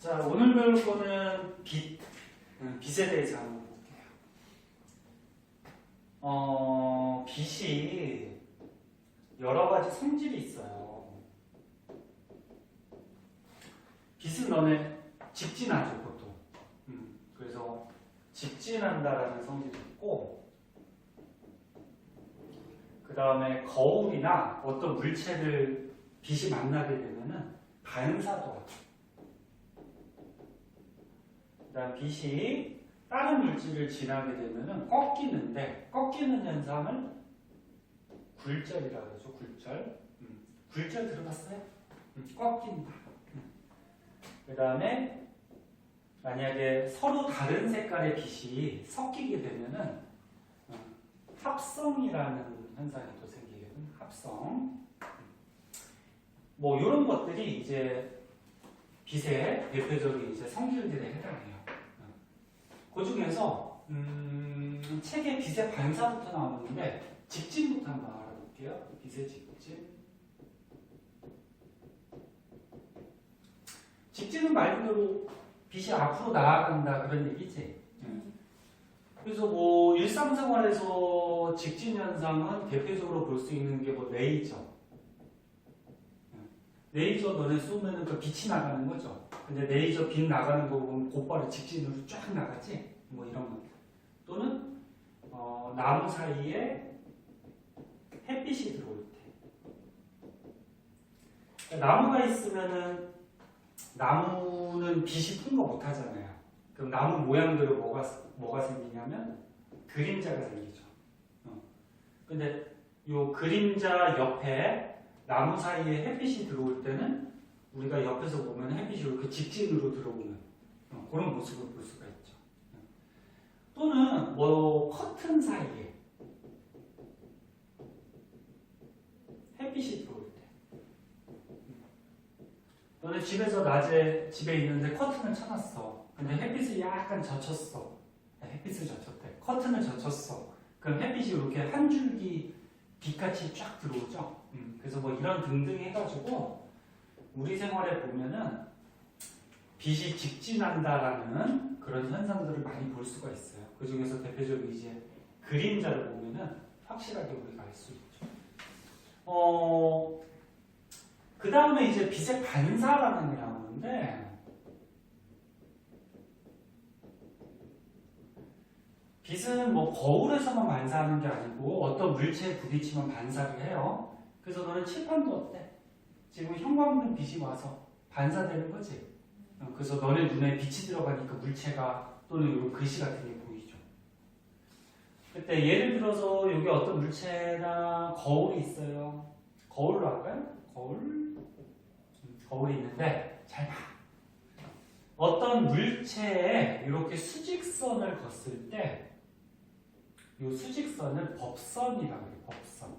자, 오늘 배울 거는 빛에 대해서 한번 볼게요. 빛이 여러 가지 성질이 있어요. 빛은 너네 직진하죠, 보통. 그래서 직진한다라는 성질이 있고, 그 다음에 거울이나 어떤 물체를 빛이 만나게 되면은 반사도 하죠. 그 다음 빛이 다른 물질을 지나게 되면은 꺾이는데, 꺾이는 현상을 굴절이라고 하죠. 굴절. 굴절 들어봤어요? 꺾인다. 그 다음에 만약에 서로 다른 색깔의 빛이 섞이게 되면은 합성이라는 현상이 또 생기거든. 합성. 뭐 이런 것들이 이제 빛의 대표적인 이제 성질들에 해당해요. 그 중에서 책에 빛의 반사부터 나오는데 직진부터 한번 알아볼게요. 빛의 직진. 직진은 말 그대로 빛이 앞으로 나아간다 그런 얘기지. 그래서 뭐 일상생활에서 직진 현상은 대표적으로 볼 수 있는 게 뭐 레이저. 레이저 너네 쏘면은 그 빛이 나가는 거죠. 근데 레이저 빛 나가는 거 보면 곧바로 직진으로 쫙 나가지. 뭐 이런 것. 또는 나무 사이에 햇빛이 들어올 때. 나무가 있으면은 나무는 빛이 통과 못 하잖아요. 그럼 나무 모양대로 뭐가 생기냐면 그림자가 생기죠. 근데 요 그림자 옆에 나무 사이에 햇빛이 들어올 때는 우리가 옆에서 보면 햇빛이 이렇게 직진으로 들어오는 그런 모습을 볼 수가 있죠. 또는 뭐 커튼 사이에 햇빛이 들어올 때. 너네 집에서 낮에 집에 있는데 커튼을 쳐놨어. 근데 햇빛을 약간 젖혔어. 햇빛을 젖혔대. 커튼을 젖혔어. 그럼 햇빛이 이렇게 한 줄기 빛같이 쫙 들어오죠. 그래서 뭐 이런 등등 해가지고 우리 생활에 보면은 빛이 직진한다라는 그런 현상들을 많이 볼 수가 있어요. 그 중에서 대표적으로 이제 그림자를 보면은 확실하게 우리가 알 수 있죠. 그 다음에 이제 빛의 반사라는 게 나오는데, 빛은 뭐 거울에서만 반사하는 게 아니고 어떤 물체에 부딪히면 반사를 해요. 그래서 너는 칠판도 어때? 지금 형광등 빛이 와서 반사되는 거지. 그래서 너네 눈에 빛이 들어가니까 물체가 또는 이런 글씨 같은 게 보이죠. 그때 예를 들어서 여기 어떤 물체나 거울이 있어요. 거울로 할까요? 거울이 있는데 잘 봐. 어떤 물체에 이렇게 수직선을 걷을 때 이 수직선을 법선이라고 해요. 법선.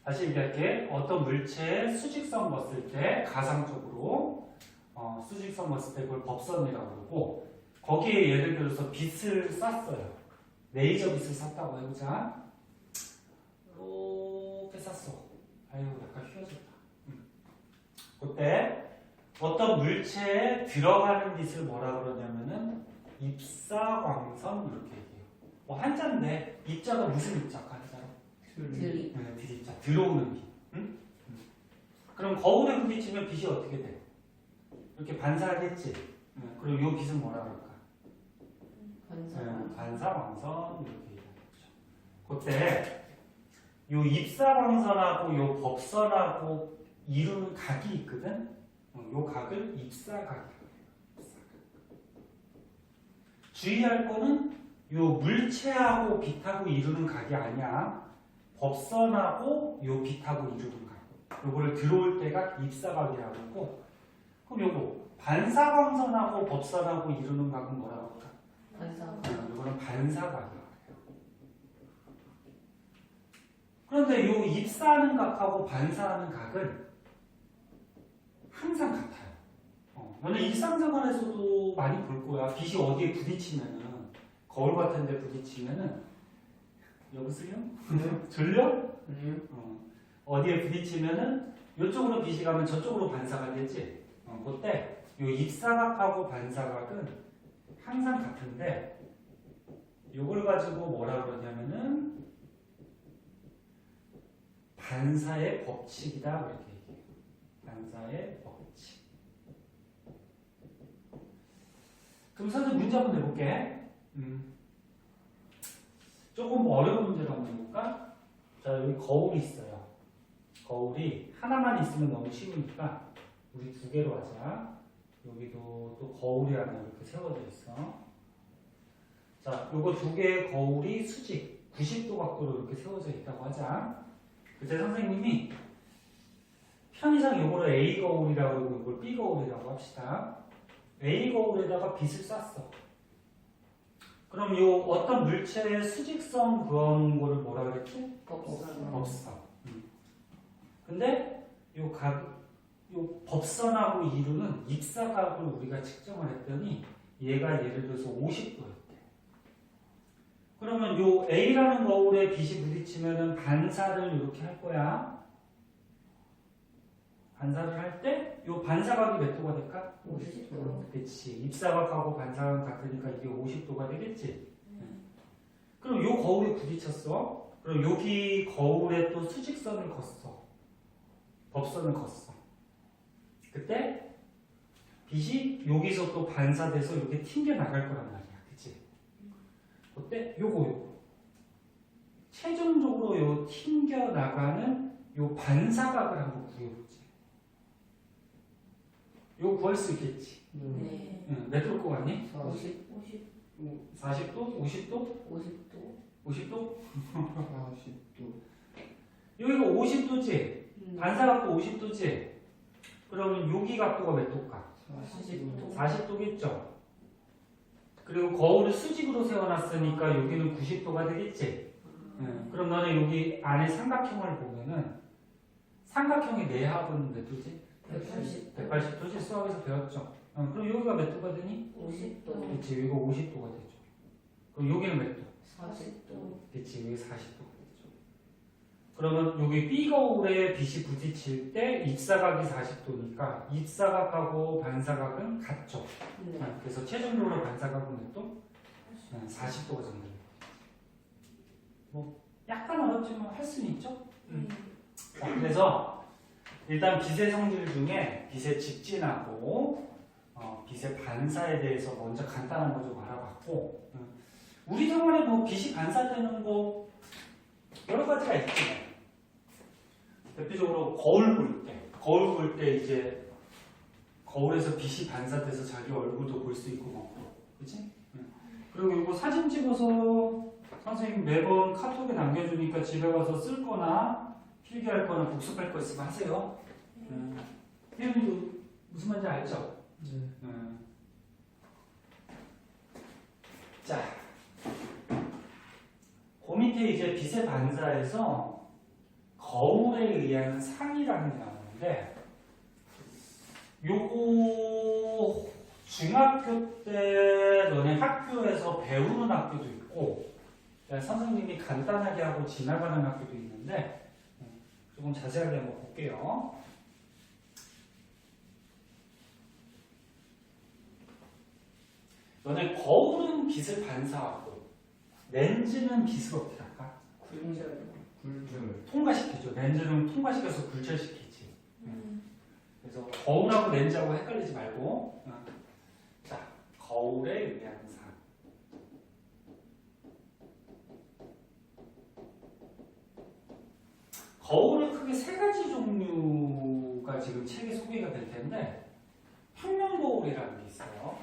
다시 얘기할게. 어떤 물체에 수직선 걷을 때 가상적으로 수직선 걷을 때 그걸 법선이라고 그러고, 거기에 예를 들어서 빛을 쐈어요. 레이저 빛을 쐈다고 해보자. 이렇게 쐈어. 아유, 약간 휘어졌다. 그때 어떤 물체에 들어가는 빛을 뭐라 그러냐면은 입사광선 이렇게 얘기해요. 뭐 한자인데 입자가 무슨 입자가 한자로? 들입자. 들어오는 빛. 응? 그럼 거울에 부딪히면 빛이 어떻게 돼? 이렇게 반사하겠지. 그럼 이 빛은 뭐라 그럴까? 반사광선 이렇게 얘기하겠죠. 그때 요 입사광선하고 요 법선하고 이루는 각이 있거든. 요 각을 입사각이라고 해요. 주의할 거는 요 물체하고 빛하고 이루는 각이 아니야. 법선하고 요 빛하고 이루는 각. 요거를 들어올 때가 입사각이라고 하고, 그럼 요거 반사광선하고 법선하고 이루는 각은 뭐라고 할까? 반사각. 요거는 반사각이라고 해요. 그런데 요 입사하는 각하고 반사하는 각은 항상 같아요. 너는 일상생활에서도 많이 볼 거야. 빛이 어디에 부딪히면은, 거울 같은 데 부딪히면은, 여보세요? 졸려? 어디에 부딪히면은, 이쪽으로 빛이 가면 저쪽으로 반사가 되지? 그때 요 입사각하고 반사각은 항상 같은데 요걸 가지고 뭐라 그러냐면은 반사의 법칙이다 이렇게 얘기해요. 반사의 법칙. 그럼 선생님 문제 한번 내볼게. 조금 어려운 문제를 한번 해볼까? 자, 여기 거울이 있어요. 거울이 하나만 있으면 너무 쉬우니까 우리 두 개로 하자. 여기도 또 거울이 하나 이렇게 세워져 있어. 자, 요거 두 개의 거울이 수직 90도 각도로 이렇게 세워져 있다고 하자. 그때 선생님이 편의상 요거를 A 거울이라고 하고 이걸 B 거울이라고 합시다. A 거울에다가 빛을 쐈어. 그럼 요 어떤 물체의 수직성 그런 거를 뭐라 그랬지? 법선. 근데 요 법선하고 이루는 입사각을 우리가 측정을 했더니 얘가 예를 들어서 50도였대. 그러면 요 A라는 거울에 빛이 부딪히면은 반사를 이렇게 할 거야. 반사를 할 때 요 반사각이 몇 도가 될까? 50도. 그치. 입사각하고 반사각 같으니까 이게 50도가 되겠지. 그럼 요 거울에 부딪혔어. 그럼 여기 거울에 또 수직선을 걷어. 법선을 걷어. 그때 빛이 여기서 또 반사돼서 이렇게 튕겨 나갈 거란 말이야. 그치? 그때 요거. 최종적으로 요 튕겨 나가는 요 반사각을 한번 구해보지. 요거 구할 수 있겠지? 네. 응, 몇 도일 것 같니? 50. 40도? 50도? 50도. 50도? 40도. 여기가 50도지? 반사각도 50도지? 그러면 여기 각도가 몇 도일까? 40도. 40도겠죠? 그리고 거울을 수직으로 세워놨으니까 여기는 90도가 되겠지? 그럼 너는 여기 안에 삼각형을 보면은 삼각형의 내합은 몇 도지? 180도. 180도지? 수학에서 배웠죠? 그럼 여기가 몇 도가 되니? 50도. 그치, 여기가 50도가 되죠. 그럼 여기는 몇 도? 40도. 그치, 여기 40도가 되죠. 그러면 여기 B 거울에 빛이 부딪힐 때 입사각이 40도니까 입사각하고 반사각은 같죠. 네. 그래서 최종적으로 반사각은 몇 도? 40도가 정답입니다. 뭐 약간 어렵지만 할 수는 있죠. 자, 그래서 일단 빛의 성질 중에 빛의 직진하고 빛의 반사에 대해서 먼저 간단한 거 좀 알아봤고, 우리 생활에 뭐 빛이 반사되는 거 여러 가지가 있지. 대표적으로 거울 볼 때 이제 거울에서 빛이 반사돼서 자기 얼굴도 볼 수 있고 뭐, 그렇지? 그리고 이거 사진 찍어서 선생님 매번 카톡에 남겨주니까 집에 가서 쓸 거나 필기할 거나 복습할 거 있으면 하세요. 혜연이도 무슨 말인지 알죠? 네. 자, 그 밑에 이제 빛의 반사에서 거울에 의한 상이라는 게 나오는데, 요거 중학교 때 너네 학교에서 배우는 학교도 있고, 선생님이 간단하게 하고 지나가는 학교도 있는데, 조금 자세하게 한번 볼게요. 너네 거울은 빛을 반사하고 렌즈는 빛을 어떻게 할까? 굴절. 통과시키죠. 렌즈는 통과시켜서 굴절시키지. 그래서 거울하고 렌즈하고 헷갈리지 말고, 자, 거울에 의한 상. 거울은 크게 세 가지 종류가 지금 책에 소개가 될 텐데, 평면 거울이라는 게 있어요.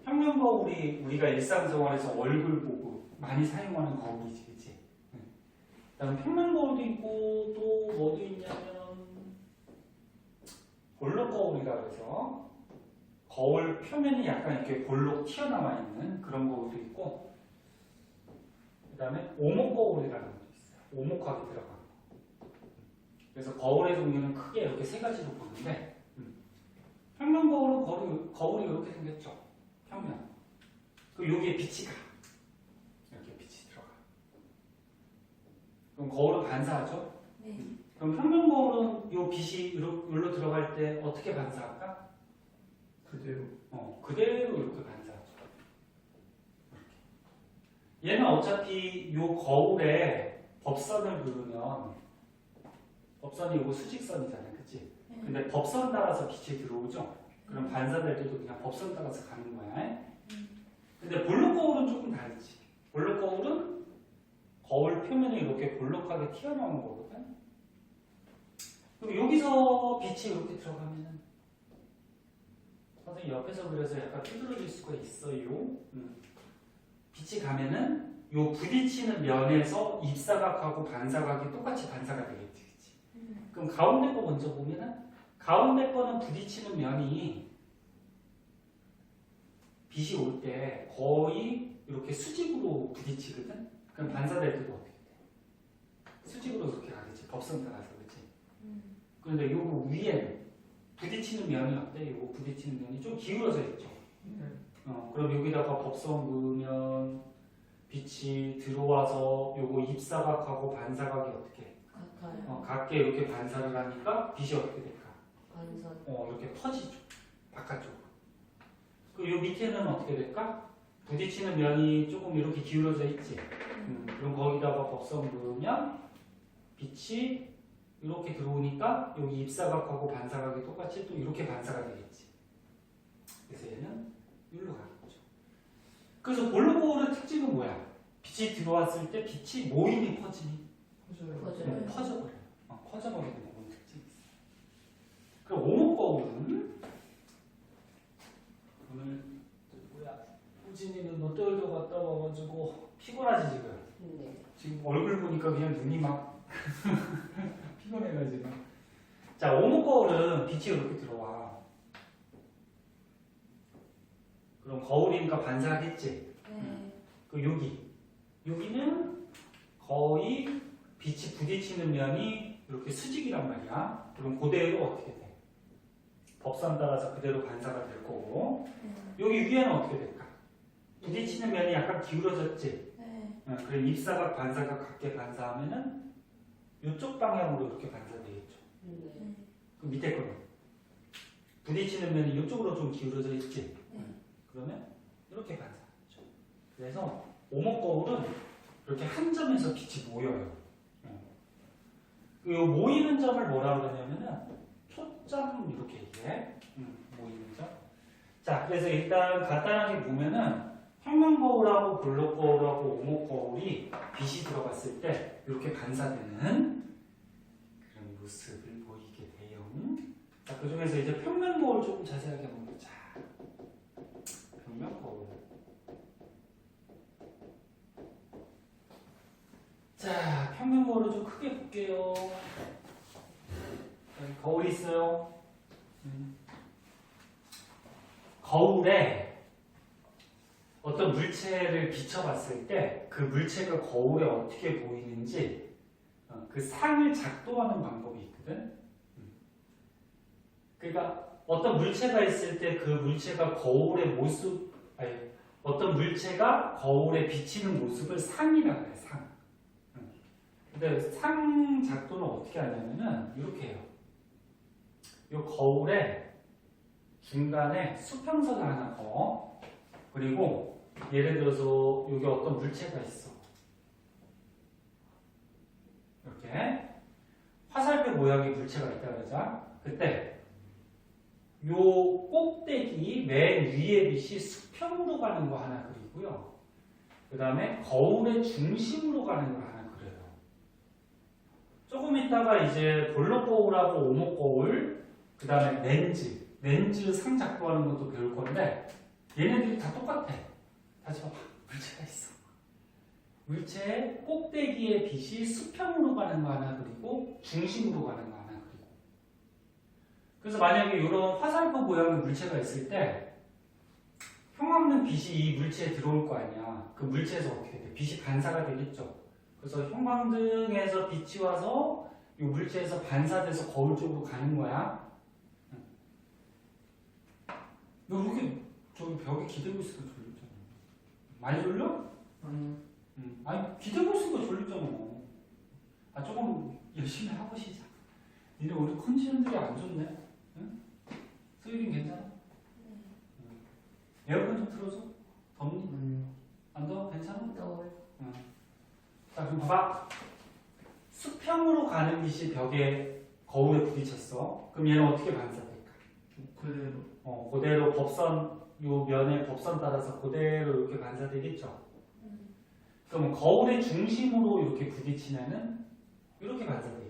평면 거울이 우리가 일상생활에서 얼굴 보고 많이 사용하는 거울이지, 그치? 그다음 평면 거울도 있고 또 뭐도 있냐면 볼록 거울이라고 해서 거울 표면이 약간 이렇게 볼록 튀어나와 있는 그런 거울도 있고, 그다음에 오목 거울이라는 것도 있어요. 오목하게 들어간 거. 그래서 거울의 종류는 크게 이렇게 세 가지로 보는데, 평면 거울은 거울이 이렇게 생겼죠. 평면. 그리고 여기에 빛이 가. 이렇게 빛이 들어가. 그럼 거울은 반사하죠? 네. 그럼 평면 거울은 이 요 빛이 여기로 들어갈 때 어떻게 반사할까? 그대로. 그대로 이렇게 반사하죠. 이렇게. 얘는 어차피 요 거울에 법선을 그으면 법선이 요거 수직선이잖아요. 그치? 근데 법선 따라서 빛이 들어오죠? 그럼 반사될 때도 그냥 법선 따라서 가는 거야. 근데 볼록 거울은 조금 다르지. 볼록 거울은 거울 표면이 이렇게 볼록하게 튀어나오는 거거든. 그럼 여기서 빛이 이렇게 들어가면은 선생님 옆에서 그래서 약간 삐뚤어질 수가 있어요. 빛이 가면은 요 부딪히는 면에서 입사각하고 반사각이 똑같이 반사가 되겠지. 그치? 그럼 가운데 거 먼저 보면은 가운데 거는 부딪히는 면이 빛이 올 때 거의 이렇게 수직으로 부딪히거든? 그럼 반사될 때도 어떻게 돼? 수직으로 이렇게 가겠지. 법선 따라서. 그치? 그런데 요거 위에는 부딪히는 면이 어때? 요거 부딪히는 면이 좀 기울어져 있죠. 그럼 여기다가 법선 그으면 빛이 들어와서 요거 입사각하고 반사각이 어떻게 해? 같아요. 각게 이렇게 반사를 하니까 빛이 어떻게 될까? 반사. 이렇게 퍼지죠. 바깥쪽으로. 그리고 요 밑에는 어떻게 될까? 부딪히는 면이 조금 이렇게 기울어져 있지. 그럼 거기다가 법선 그으면 빛이 이렇게 들어오니까 여기 입사각하고 반사각이 똑같이 또 이렇게 반사가 되겠지. 그래서 얘는 여기로 가겠죠. 그래서 볼록 거울의 특징은 뭐야? 빛이 들어왔을 때 빛이 모이니 퍼지니? 퍼져요. 퍼져버려요. 퍼져버리는 그런 특징이 있어요. 그럼 오목 거울은 오늘 뭐야? 우진이는 롯데월드 갔다 와가지고 피곤하지 지금? 네. 지금 얼굴 보니까 그냥 눈이 막 피곤해가지고. 자, 오목 거울은 빛이 이렇게 들어와. 그럼 거울이니까 반사하겠지? 그 여기는 거의 빛이 부딪히는 면이 이렇게 수직이란 말이야. 그럼 그대로 어떻게 돼? 법선 따라서 그대로 반사가 될 거고. 여기 위에는 어떻게 될까? 부딪히는 면이 약간 기울어졌지? 그럼 입사각, 반사각 같게 반사하면은 이쪽 방향으로 이렇게 반사되겠죠. 그 밑에 거는 부딪히는 면이 이쪽으로 좀 기울어져 있지? 그러면 이렇게 반사하죠. 그래서 오목 거울은 이렇게 한 점에서 빛이 모여요. 이 모이는 점을 뭐라 그러냐면은 초점 이렇게 얘기해. 모이는 점. 자, 그래서 일단 간단하게 보면은 평면 거울하고 볼록 거울하고 오목 거울이 빛이 들어갔을 때 이렇게 반사되는 그런 모습을 보이게 돼요. 자, 그 중에서 이제 평면 거울 조금 자세하게 한번 보자. 평면 거울. 자, 평면 거울을 좀 크게 볼게요. 여기 거울이 있어요. 거울에 어떤 물체를 비춰봤을 때 그 물체가 거울에 어떻게 보이는지 그 상을 작동하는 방법이 있거든. 그러니까 어떤 물체가 있을 때 그 물체가 거울의 모습, 아니, 어떤 물체가 거울에 비치는 모습을 상이라고 해요. 상. 근데 상 작동을 어떻게 하냐면은 이렇게 해요. 이 거울에 중간에 수평선을 하나 그어. 그리고 예를 들어서 여기 어떤 물체가 있어. 이렇게 화살표 모양의 물체가 있다 그러자. 그때 요 꼭대기 맨 위에 빛이 수평으로 가는 거 하나 그리고요. 그 다음에 거울의 중심으로 가는 거 하나 그려요. 조금 있다가 이제 볼록 거울하고 오목 거울, 그 다음에 렌즈 상 작동하는 것도 배울 건데 얘네들이 다 똑같아. 다시 봐봐. 물체가 있어. 물체의 꼭대기의 빛이 수평으로 가는 거 하나 그리고 중심으로 가는 거 하나 그리고. 그래서 만약에 이런 화살표 모양의 물체가 있을 때 형광등 빛이 이 물체에 들어올 거 아니야. 그 물체에서 어떻게 돼? 빛이 반사가 되겠죠. 그래서 형광등에서 빛이 와서 이 물체에서 반사돼서 거울 쪽으로 가는 거야. 너 이렇게 저기 벽에 기대고 있으니까 졸리잖아. 많이 졸려? 아니 기대고 있으니까 졸리잖아. 조금 열심히 하고 시작. 니네 오늘 컨디션들이 안 좋네. 응? 소율이 괜찮아? 응. 에어컨 좀 틀어줘. 덥니? 아니요. 안 더워? 괜찮아? 더울. 자, 그럼 봐봐. 수평으로 가는 빛이 벽에 거울에 부딪혔어. 그럼 얘는 어떻게 반사될까? 그대로. 그대로 법선, 요 면의 법선 따라서 그대로 이렇게 반사되겠죠? 그럼 거울의 중심으로 이렇게 부딪히면은 이렇게 반사되겠지.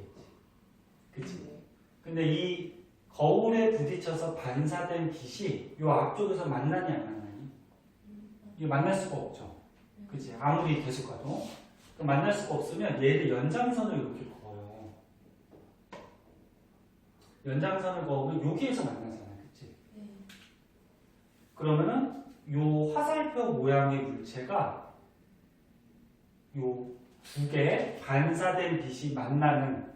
그치? 근데 이 거울에 부딪혀서 반사된 빛이 요 앞쪽에서 만나니 안 만나니? 이게 만날 수가 없죠. 그치? 아무리 계속 가도. 그럼 만날 수가 없으면 얘를 연장선을 이렇게 그어요. 연장선을 그으면 여기에서 만나잖아. 그치? 그러면은 요 화살표 모양의 물체가 요 두 개 반사된 빛이 만나는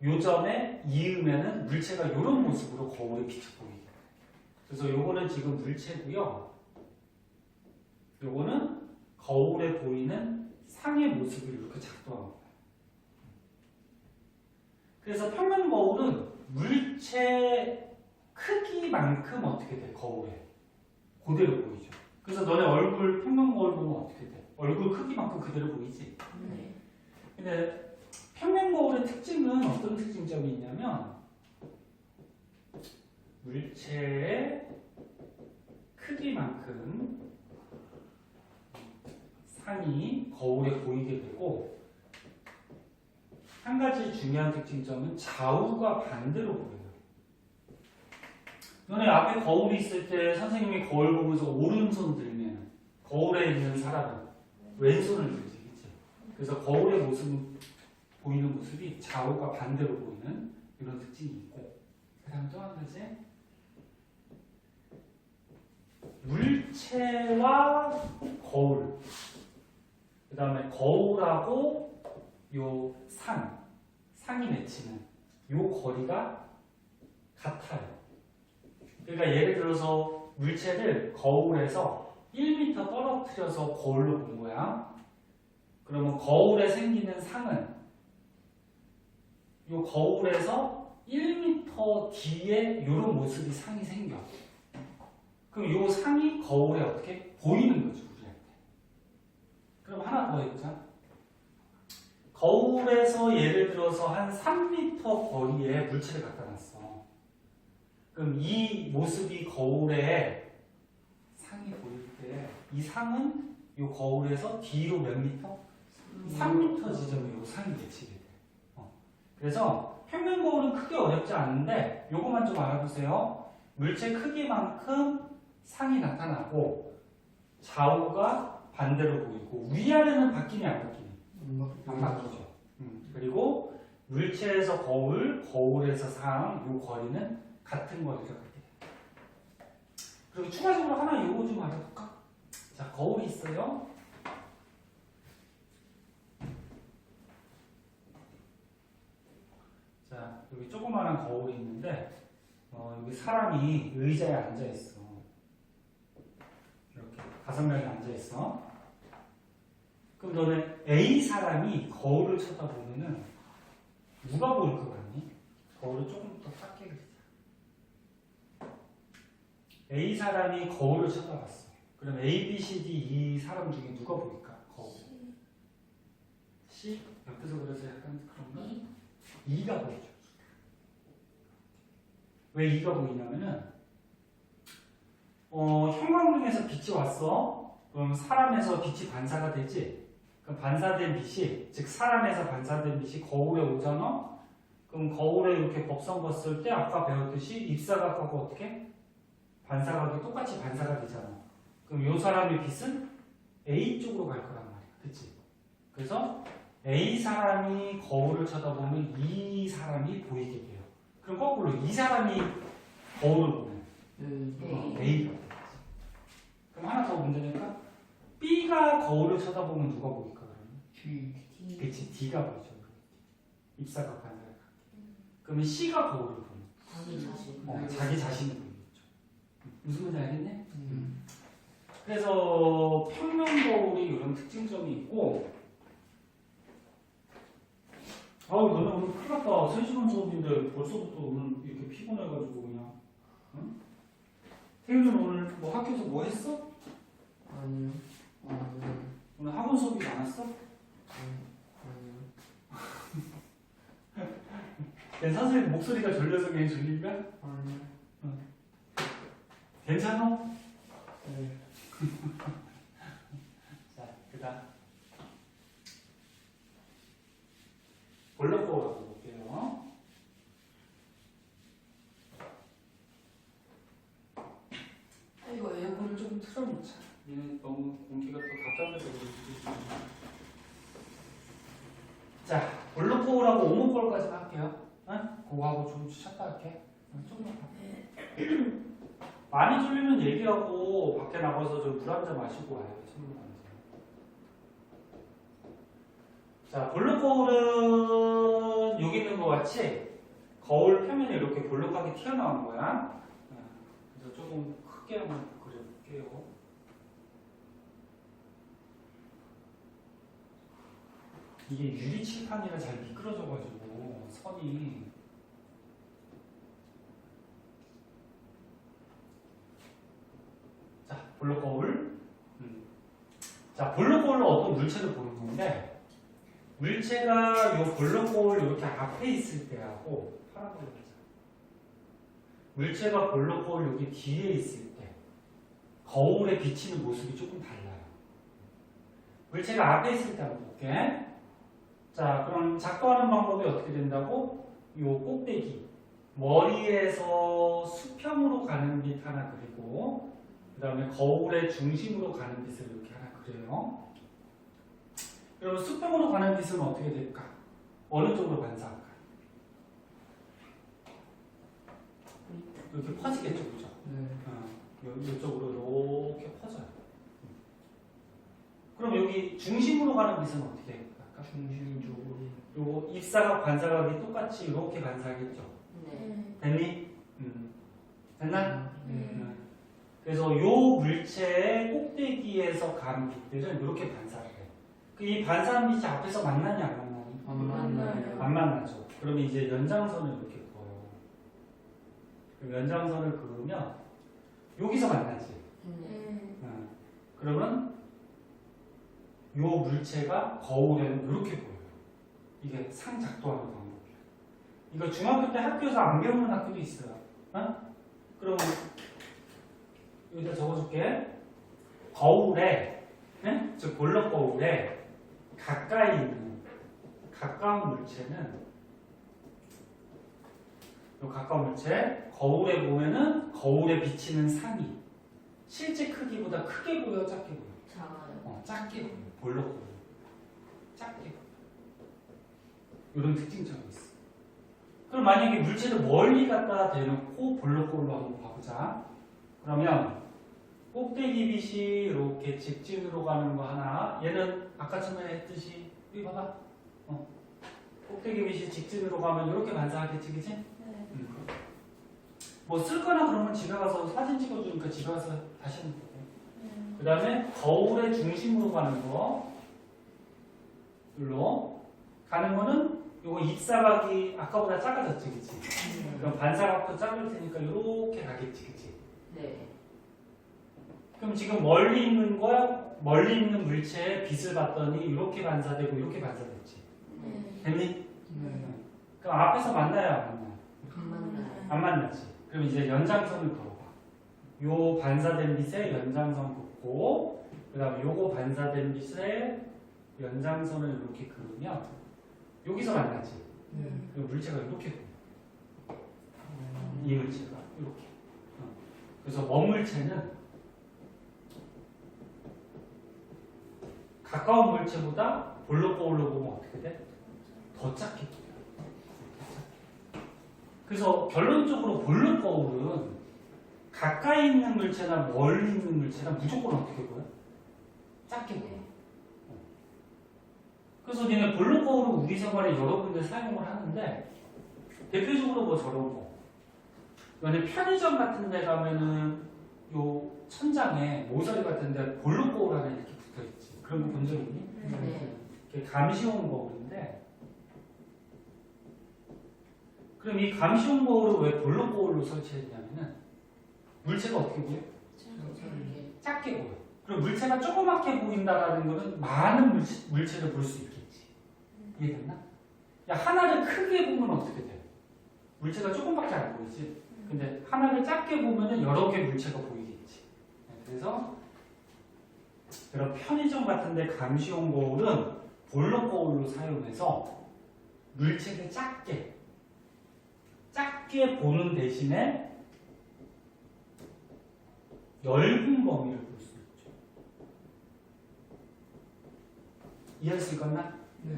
요점에 이으면은 물체가 이런 모습으로 거울에 비쳐 보이게 돼. 그래서 요거는 지금 물체고요. 요거는 거울에 보이는 상의 모습을 이렇게 작동한 거예요. 그래서 평면 거울은 물체 크기만큼 어떻게 돼? 거울에 그대로 보이죠. 그래서 너네 얼굴 평면 거울 보면 어떻게 돼? 얼굴 크기만큼 그대로 보이지? 근데 평면 거울의 특징은 어떤 특징점이 있냐면 물체의 크기만큼 상이 거울에 보이게 되고 한 가지 중요한 특징점은 좌우가 반대로 보여요. 너네 앞에 거울이 있을 때 선생님이 거울 보면서 오른손 들면 거울에 있는 사람은 왼손을 들지, 그치? 그래서 거울의 보이는 모습이 좌우가 반대로 보이는 이런 특징이 있고, 그 다음 또 한 가지 물체와 거울, 그 다음에 거울하고 요 상이 맺히는 요 거리가 같아요. 그러니까 예를 들어서 물체를 거울에서 1m 떨어뜨려서 거울로 본 거야. 그러면 거울에 생기는 상은 요 거울에서 1m 뒤에 이런 모습이 상이 생겨. 그럼 요 상이 거울에 어떻게 보이는 거죠, 우리한테. 그럼 하나 더 해보자. 거울에서 예를 들어서 한 3m 거리에 물체를 갖다 놨어. 그럼 이 모습이 거울에 상이 보일 때 이 상은 요 거울에서 뒤로 몇 미터? 3m 지점에 요 상이 배치게 돼. 그래서 평면 거울은 크게 어렵지 않은데 요것만 좀 알아보세요. 물체 크기만큼 상이 나타나고 좌우가 반대로 보이고 위아래는 바뀌니 안 바뀌니? 안 바뀌죠. 그리고 물체에서 거울, 거울에서 상, 요 거리는 같은 거리가 갖게 돼요. 그리고 추가적으로 하나 요거 좀 알아볼까? 자, 거울이 있어요. 자, 여기 조그마한 거울이 있는데 여기 사람이 의자에 앉아 있어. 이렇게 5명이 앉아 있어. 그럼 너는 A 사람이 거울을 쳐다보면은 누가 보일 것 같니? 거울을 조금 더 작게 그리자. A 사람이 거울을 쳐다봤어. 그럼 A, B, C, D 이 사람 중에 누가 보일까? 거울. C? 옆에서 그래서 약간 그런가? 2가 보이죠. 왜 2가 보이냐면은 형광등에서 빛이 왔어. 그럼 사람에서 빛이 반사가 되지. 그럼 반사된 빛이, 즉 사람에서 반사된 빛이 거울에 오잖아. 그럼 거울에 이렇게 법선 봤을 때 아까 배웠듯이 입사각하고 어떻게? 반사각이 똑같이 반사가 되잖아. 그럼 이 사람의 빛은 A 쪽으로 갈 거란 말이야. 그치? 그래서 A 사람이 거울을 쳐다보면 이 사람이 보이게 돼요. 그럼 거꾸로 이 사람이 거울을 보면 A가 되겠지. 그럼 하나 더 문제 낼까? B가 거울을 쳐다보면 누가 보일까? 그러면? 그치, D가 보이죠. 입사각 반사각. 그러면 C가 거울을 보면 자기 자신을 보이겠죠. 무슨 말인지 알겠네? 그래서 평면 거울이 이런 특징점이 있고, 아우 너네 오늘 큰일 났다. 3시간 수업인데 벌써부터 오늘 이렇게 피곤해가지고 그냥. 응? 태윤이는 오늘 뭐 학교에서 뭐 했어? 아니요. 아니요. 오늘 학원 수업이 많았어? 아니요. 내 선생님 목소리가 졸려서 그냥 졸린가? 아니요. 괜찮아? 네. 자, 그다음 볼록보라고 볼게요. 이거 에어컨을 좀 틀어놓자. 얘는 너무 공기가 또 답답해서 그런지. 자, 볼록보라고 오목볼까지 할게요. 응? 그거하고 좀 쉬었다 할게. 조금만. 많이 졸리면 얘기하고 밖에 나가서 좀 물 한 잔 마시고 와요. 자, 볼록 거울은 여기 있는 것 같이 거울 표면이 이렇게 볼록하게 튀어나온 거야. 그래서 조금 크게 한번 그려볼게요. 이게 유리 칠판이라 잘 미끄러져가지고 선이. 자, 볼록 거울. 자, 볼록 거울로 어떤 물체를 보는 건데. 물체가 요 볼록 거울 이렇게 앞에 있을 때하고 파란 걸로 하자. 물체가 볼록 거울 여기 뒤에 있을 때 거울에 비치는 모습이 조금 달라요. 물체가 앞에 있을 때 한번 볼게. 자, 그럼 작동하는 방법이 어떻게 된다고? 요 꼭대기 머리에서 수평으로 가는 빛 하나 그리고 그 다음에 거울의 중심으로 가는 빛을 이렇게 하나 그려요. 그럼 수평으로 가는 빛은 어떻게 될까? 어느 쪽으로 반사할까? 이렇게 퍼지겠죠, 그죠? 네. 이쪽으로 이렇게 퍼져요. 그럼 여기 중심으로 가는 빛은 어떻게 될까? 중심 쪽으로. 요 입사각, 반사각이 똑같이 이렇게 반사하겠죠? 네. 됐니? 됐나? 네. 그래서 요 물체의 꼭대기에서 가는 빛들은 이렇게 반사를 해요. 이 반사한 빛이 앞에서 만나냐 안 만나니? 안 만나요. 안 만나죠. 그러면 이제 연장선을 이렇게 그어요. 그럼 연장선을 그으면 여기서 만나지. 그러면 요 물체가 거울에는 이렇게 보여요. 이게 상작동하는 방법이에요. 이거 중학교 때 학교에서 안 배우는 학교도 있어요. 그럼 여기다 적어줄게. 거울에, 즉 볼록 거울에 가까이 있는 가까운 물체는 이 가까운 물체 거울에 보면은 거울에 비치는 상이 실제 크기보다 크게 보여, 작게 보여? 작아요. 작게 보여. 볼록 거울 작게 보여. 이런 특징점이 있어. 그럼 만약에 물체를 멀리 갖다 대놓고 볼록 거울로 한번 봐보자. 그러면 꼭대기 빛이 이렇게 직진으로 가는 거 하나. 얘는 아까 전에 했듯이 여기 봐봐. 꼭대기 빛이 직진으로 가면 이렇게 반사하겠지, 그치? 네. 뭐 쓸거나 그러면 집에 가서 사진 찍어주니까 집에 가서 다시 하면 돼. 그 다음에 거울의 중심으로 가는 거. 일로 가는 거는 요거 입사각이 아까보다 작아졌지, 그치? 그럼 반사각도 작을 테니까 이렇게 가겠지, 그치? 네. 그럼 지금 멀리 있는 거야? 멀리 있는 물체에 빛을 봤더니 이렇게 반사되고 이렇게 반사됐지. 됐니? 네. 그럼 앞에서 만나요, 안 만나요? 안 만나요. 안 만나지. 그럼 이제 연장선을 그어봐. 요 반사된 빛에 연장선 긋고, 그 다음에 요거 반사된 빛에 연장선을 이렇게 그으면 여기서 만나지. 네. 그럼 물체가 이렇게 보여. 이 물체가 이렇게. 그래서 먼 물체는 가까운 물체보다 볼록 거울로 보면 어떻게 돼? 더 작게 보여요. 그래서 결론적으로 볼록 거울은 가까이 있는 물체나 멀리 있는 물체나 무조건 어떻게 보여? 작게 보여. 그래서 니네 볼록 거울을 우리 생활에 여러 군데 사용을 하는데 대표적으로 뭐 저런 거. 너네 편의점 같은 데 가면은 요 천장에 모서리 같은 데 볼록 거울 하나 이렇게 붙어 있지. 그런 거 본 적 있니? 네. 이게 감시용 거울인데 그럼 이 감시용 거울을 왜 볼록 거울로 설치했냐면은 물체가 어떻게 보여? 저렇게. 작게 보여. 그리고 물체가 조그맣게 보인다라는 거는 많은 물체를 볼 수 있겠지. 이해됐나? 야, 하나를 크게 보면 어떻게 돼? 물체가 조금밖에 안 보이지. 근데 하나를 작게 보면은 여러 개 물체가 보이겠지. 그래서 그런 편의점 같은데 감시용 거울은 볼록 거울로 사용해서 물체를 작게 보는 대신에 넓은 범위를 볼 수 있죠. 이해할 수 있겠나? 네.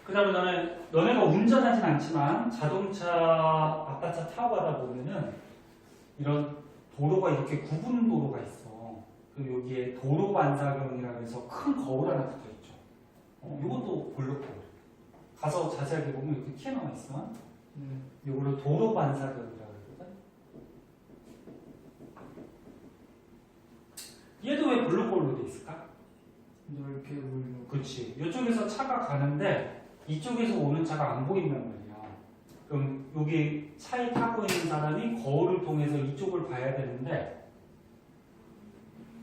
그 다음에 너네가 운전하진 않지만 자동차, 아빠차 타고 가다 보면은 이런 도로가 이렇게 구분 도로가 있어. 그리고 여기에 도로 반사경이라고 해서 큰 거울 하나 붙어 있죠. 이것도 볼록 거울. 가서 자세하게 보면 이렇게 튀어나와 있어. 이거를 도로 반사경이라고 그러거든. 얘도 왜 볼록 거울로 돼 있을까? 넓게 보이는. 그렇지. 이쪽에서 차가 가는데 이쪽에서 오는 차가 안 보인단 말이야. 그럼 여기 차에 타고 있는 사람이 거울을 통해서 이쪽을 봐야 되는데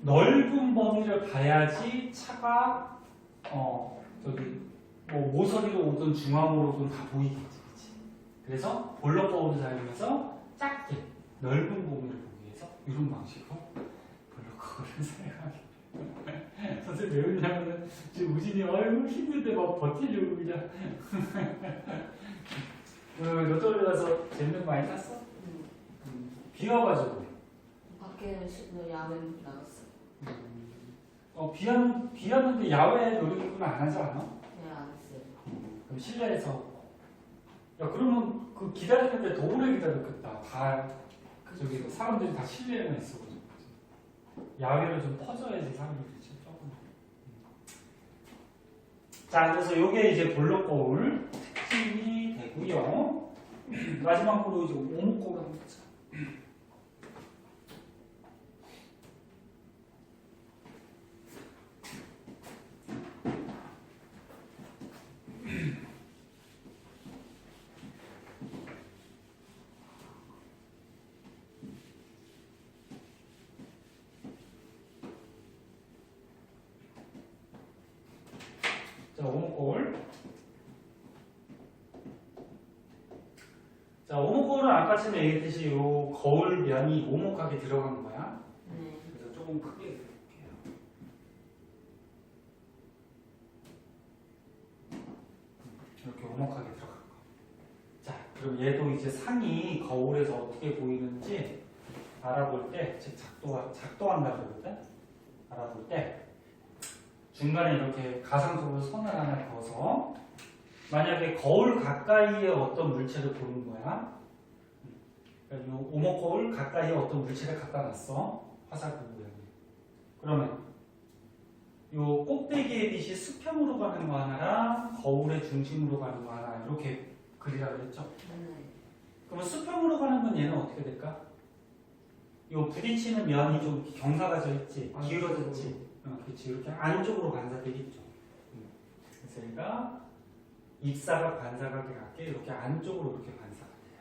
넓은 범위를 봐야지 차가 저기 뭐 모서리로 오든 중앙으로 오든 다 보이겠지. 그치? 그래서 볼록 거울을 사용해서 작게 넓은 범위를 보기 위해서 이런 방식으로 볼록 거울을 사용하게. 선생님 왜 그러냐면은 지금 우진이 아이고 힘든데 막 버티려고 그냥 로또를 가서 재밌는 거 많이 샀어? 비 와가지고 밖에 야외 나갔어. 비 왔는데 야외 놀이기구는 안 하지 않아? 네, 안 했어요. 그럼 실내에서 야 그러면 그 기다리는데 더 오래 기다렸겠다. 다 저기 사람들이 다 실내에만 있어가지고 야외로 좀 퍼져야지 사람들이 조금. 자 그래서 요게 이제 볼록 거울 특징이 되고요. 마지막으로 이제 오목 거울 한번 보자. 자, 오목 거울. 자, 오목 거울은 아까 전에 얘기했듯이 요 거울 면이 오목하게 들어간 거야. 네. 그래서 조금 크게 해볼게요. 이렇게 오목하게 들어간 거. 자, 그럼 얘도 이제 상이 거울에서 어떻게 보이는지 알아볼 때, 즉 작동한다 그러거든. 알아볼 때 중간에 이렇게 가상적으로 선을 하나 그어서 만약에 거울 가까이에 어떤 물체를 보는 거야. 그러니까 이 오목 거울 가까이에 어떤 물체를 갖다 놨어. 화살표 모양이. 그러면 이 꼭대기의 빛이 수평으로 가는 거 하나랑 거울의 중심으로 가는 거 하나 이렇게 그리라고 그랬죠. 네. 그러면 수평으로 가는 건 얘는 어떻게 될까? 이 부딪히는 면이 좀 경사가 있지, 기울어졌지. 그렇지. 이렇게 안쪽으로 반사되겠죠. 그래서 얘가 입사각 반사각에 같게 이렇게 안쪽으로 이렇게 반사가 돼요.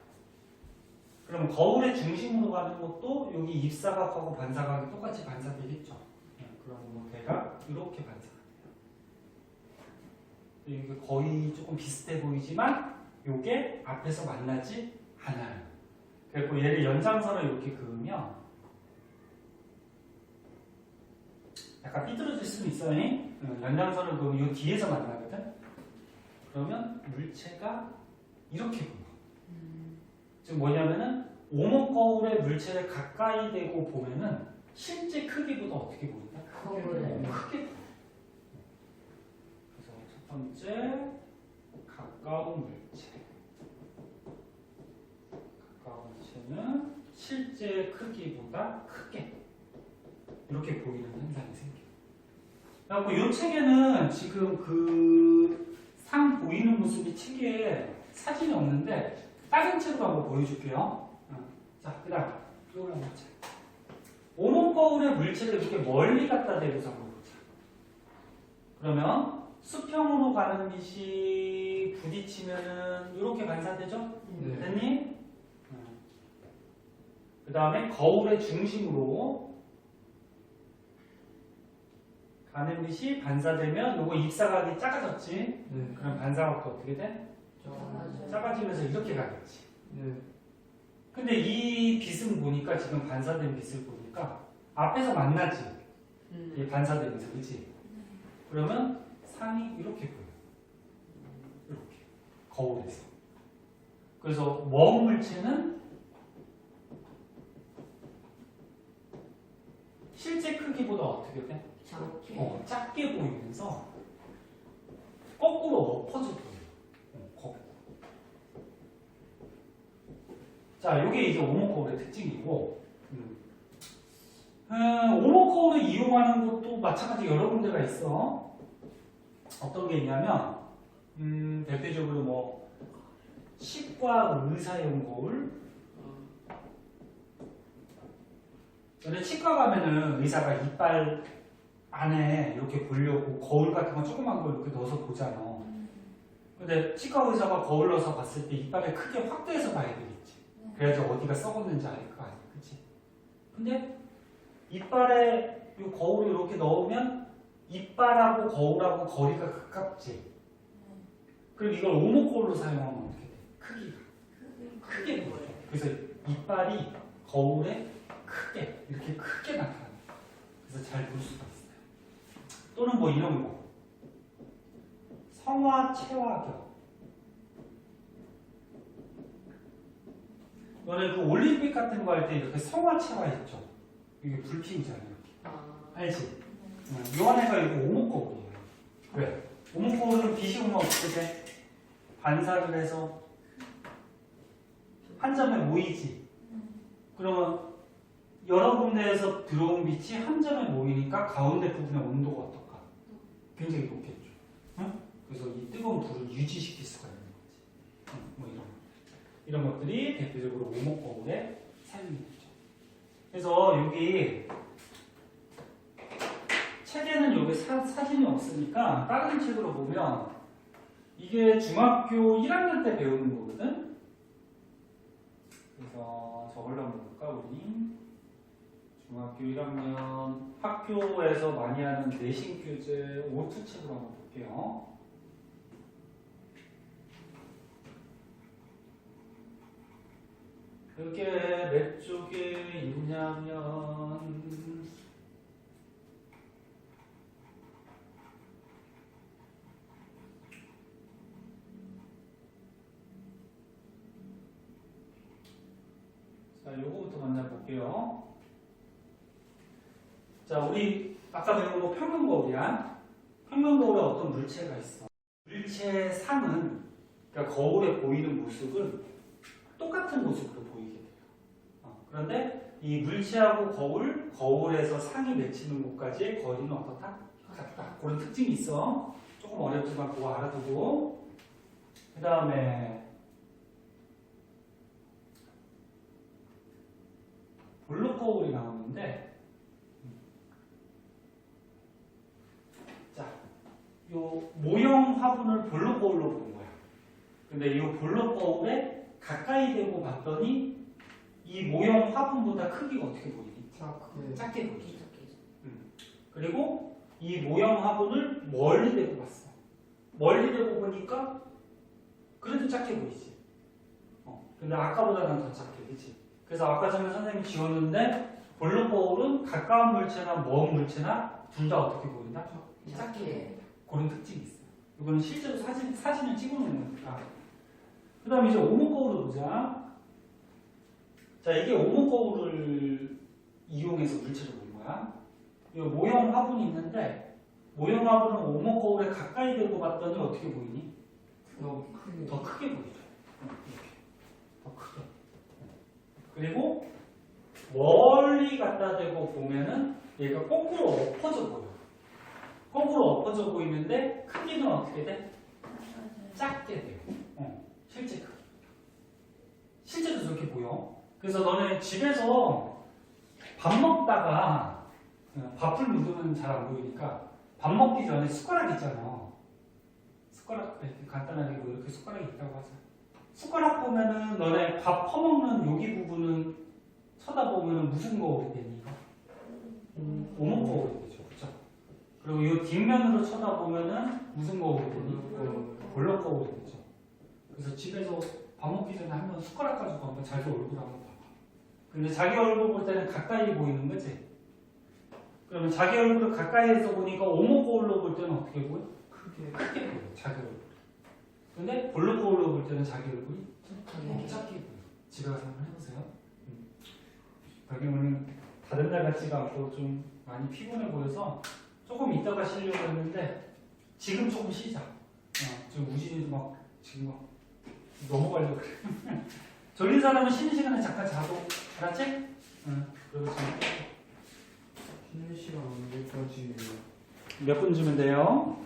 그럼 거울의 중심으로 가는 것도 여기 입사각하고 반사각이 똑같이 반사되겠죠. 그럼 뭐 대각 이렇게 반사가 돼요. 이게 거의 조금 비슷해 보이지만 이게 앞에서 만나지 않아요. 그리고 얘를 연장선을 이렇게 그으면 약간 삐뚤어질 수는 있어요. 연장선을 그으면 이 뒤에서 만나거든. 그러면 물체가 이렇게 보여. 즉 뭐냐면은 오목 거울의 물체를 가까이 대고 보면은 실제 크기보다 어떻게 보인다? 거울에. 크게 보여. 그래서 첫 번째 가까운 물체. 가까운 물체는 실제 크기보다 크게 이렇게 보이는 현상이 생겨요. 그래갖고 이 책에는 지금 그 상 보이는 모습이 책에 사진이 없는데 다른 책으로 한번 보여줄게요. 자, 그 다음 이걸 한번 보자. 오목 거울의 물체를 이렇게 멀리 갖다 대고서 한번 보자. 그러면 수평으로 가는 빛이 부딪히면은 이렇게 반사되죠? 네. 됐니? 그 다음에 거울의 중심으로 가는 빛이 반사되면 요거 입사각이 작아졌지? 네. 그럼 반사각도 어떻게 돼? 작아지면서 이렇게 가겠지. 네. 근데 이 빛은 보니까 지금 반사된 빛을 보니까 앞에서 만나지. 이 반사되면서 그치? 그러면 상이 이렇게 보여. 이렇게 거울에서. 그래서 먼 물체는 실제 크기보다 어떻게 돼? 작게. 작게 보이면서 거꾸로 엎어져 보여. 거꾸로. 자, 이게 이제 오목거울의 특징이고, 오목거울을 이용하는 것도 마찬가지 여러 군데가 있어. 어떤 게 있냐면, 대표적으로 뭐 치과 의사용 거울. 근데 치과 가면은 의사가 이빨 안에 이렇게 보려고 거울 같은 거 조그만 걸 이렇게 넣어서 보잖아. 근데 치과 의사가 거울 넣어서 봤을 때 이빨을 크게 확대해서 봐야 되겠지. 그래야지 어디가 썩었는지 알 거 아니야. 그치? 근데 이빨에 이 거울을 이렇게 넣으면 이빨하고 거울하고 거리가 가깝지. 그럼 이걸 오목거울로 사용하면 어떻게 돼? 크기가 크게 보여. 그래서 이빨이 거울에 크게 이렇게 크게 나타나. 그래서 잘 볼 수가 있어요. 또는 뭐 이런 거. 성화 체화격. 너네 그 올림픽 같은 거 할 때 이렇게 성화 체화 있죠? 이게 불 피우잖아요. 알지? 요 안에가 이거 오목거울이에요. 왜? 오목거울은 빛이 오면 어떻게 돼? 반사를 해서 한 점에 모이지. 그러면 여러 군데에서 들어온 빛이 한 점에 모이니까 가운데 부분의 온도가 어떨까? 굉장히 높겠죠. 응? 그래서 이 뜨거운 불을 유지시킬 수가 있는 거지. 뭐 이런 것들이 대표적으로 오목거울에 사용이 되죠. 그래서 여기 책에는 여기 사진이 없으니까 다른 책으로 보면 이게 중학교 1학년 때 배우는 거거든. 그래서 저걸로 한번 볼까 우리? 중학교 1학년 학교에서 많이 하는 내신 교재 O2 책으로 한번 볼게요. 그게 몇 쪽에 있냐면 자, 요거부터 먼저 볼게요. 자, 우리 아까 배운 거 평면거울이야. 평면거울에 어떤 물체가 있어. 물체의 상은, 그러니까 거울에 보이는 모습은 똑같은 모습으로 보이게 돼요. 그런데 이 물체하고 거울에서 상이 맺히는 곳까지의 거리는 어떻다? 같다. 그런 특징이 있어. 조금 어렵지만 그거 알아두고. 그 다음에 볼록 거울이 나오는데, 자, 요 모형 화분을 볼록 거울로 본 거야. 근데 이 볼록 거울에 가까이 대고 봤더니 이 모형 화분보다 크기가 어떻게 보이니? 작게 보이죠. 그리고 이 모형 화분을 멀리 대고 봤어. 멀리 대고 보니까 그래도 작게 보이지. 근데 아까보다는 더 작게, 그치? 그래서 아까 전에 선생님이 지웠는데 볼록 거울은 가까운 물체나 먼 물체나 둘 다 어떻게 보인다? 작게. 그런 특징이 있어요. 이거는 실제로 사진을 찍어놓는 거니까. 그 다음에 이제 오목거울을 보자. 자, 이게 오목거울을 이용해서 물체를 본 거야. 이 모형 화분이 있는데, 모형 화분은 오목거울에 가까이 대고 봤더니 어떻게 보이니? 더 크게 보이죠. 이렇게. 더 크게. 그리고 멀리 갖다 대고 보면은 얘가 거꾸로 엎어져 보여. 거꾸로 엎어져 보이는데 크기는 어떻게 돼? 작게 돼요. 실제 크기. 실제로 저렇게 보여. 그래서 너네 집에서 밥 먹다가 밥을 묻으면 잘 안 보이니까 밥 먹기 전에 숟가락 있잖아. 숟가락 이렇게 간단하게 뭐 이렇게 숟가락이 있다고 하자. 숟가락 보면은 너네 밥 퍼먹는 여기 부분은 쳐다보면은 무슨 거울이 되니? 오목 거울이 되죠, 그렇죠? 그리고 이 뒷면으로 쳐다보면은 무슨 거울이 되니? 볼록 거울이 되죠. 그래서 집에서 밥 먹기 전에 한번 숟가락 가지고 한번 자기 얼굴 한번 봐봐. 근데 자기 얼굴 볼 때는 가까이 보이는 거지. 그러면 자기 얼굴을 가까이에서 보니까 오목 거울로 볼 때는 어떻게 보여? 크게 보여, 자기 얼굴. 근데 볼록 거울로 볼 때는 자기 얼굴이 작게 보여. 집에 가서 한번 해보세요. 배경은 다른 날 같지가 않고 좀 많이 피곤해 보여서 조금 이따가 쉬려고 했는데 지금 조금 쉬자. 지금 우진이도 막 지금 막 넘어가려고 그래. 졸린 사람은 쉬는 시간에 잠깐 자고, 알았지? 응. 그리고 지금 쉬는 시간 언제까지? 몇 분 주면 돼요?